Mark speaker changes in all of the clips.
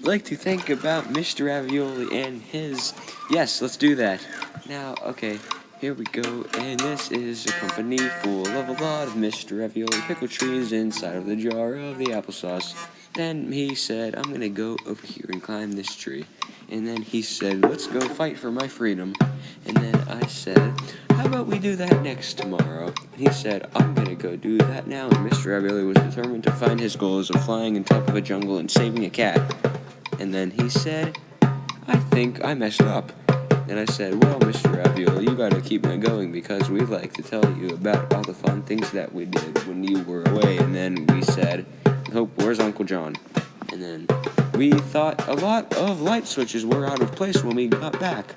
Speaker 1: like to think about Mr. Ravioli and his... Yes, let's do that. Now, okay, here we go, and this is a company full of a lot of Mr. Ravioli pickle trees inside of the jar of the applesauce. Then he said, I'm gonna go over here and climb this tree. And then he said, let's go fight for my freedom. And then I said, how about we do that next tomorrow? And he said, I'm gonna go do that now. And Mr. Ravioli was determined to find his goals of flying on top of a jungle and saving a cat. And then he said, I think I messed up. And I said, well, Mr. Ravioli, you gotta keep me going because we'd like to tell you about all the fun things that we did when you were away. And then we said, Hope, where's Uncle John? And then we thought a lot of light switches were out of place when we got back.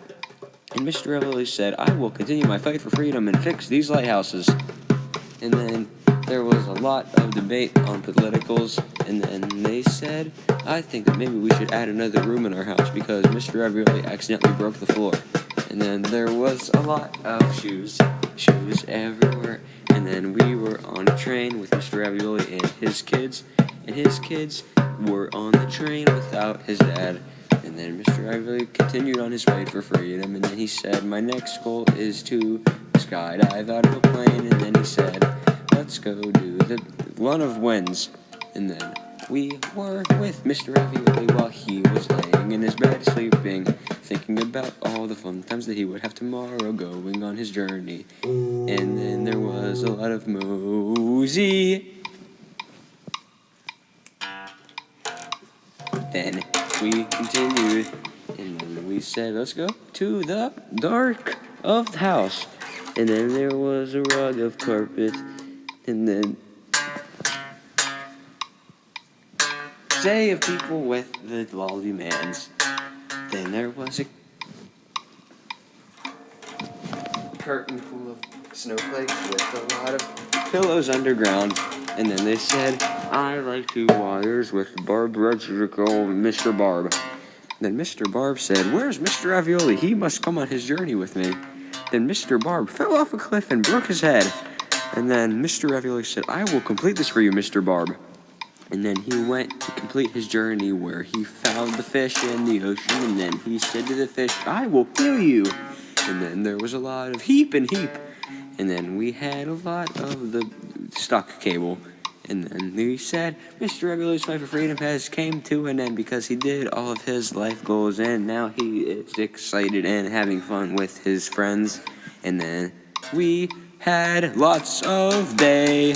Speaker 1: And Mr. Ravioli said, I will continue my fight for freedom and fix these lighthouses. And then there was a lot of debate on politicals, and then they said, I think that maybe we should add another room in our house because Mr. Ravioli accidentally broke the floor. And then there was a lot of shoes everywhere. And then we were on a train with Mr. Ravioli and his kids were on the train without his dad. And then Mr. Ravioli continued on his fight for freedom, and then he said, my next goal is to skydive out of a plane. And then he said, let's go do the one of wins. And then we were with Mr. Ravioli while he was laying in his bed sleeping, thinking about all the fun times that he would have tomorrow going on his journey. And then there was a lot of mosey. Then we continued, and then we said, let's go to the dark of the house. And then there was a rug of carpet, and then say of people with the lolly mans. Then there was a curtain full of snowflakes with a lot of pillows underground. And then they said, I like to wires with Barb Regical, Mr. Barb. Then Mr. Barb said, where's Mr. Ravioli? He must come on his journey with me. Then Mr. Barb fell off a cliff and broke his head. And then Mr. Ravioli said, I will complete this for you, Mr. Barb. And then he went to complete his journey where he found the fish in the ocean. And then he said to the fish, I will kill you. And then there was a lot of heap and heap. And then we had a lot of the stock cable. And then we said, Mr. Ravioli's fight for freedom has came to an end because he did all of his life goals. And now he is excited and having fun with his friends. And then we had lots of day.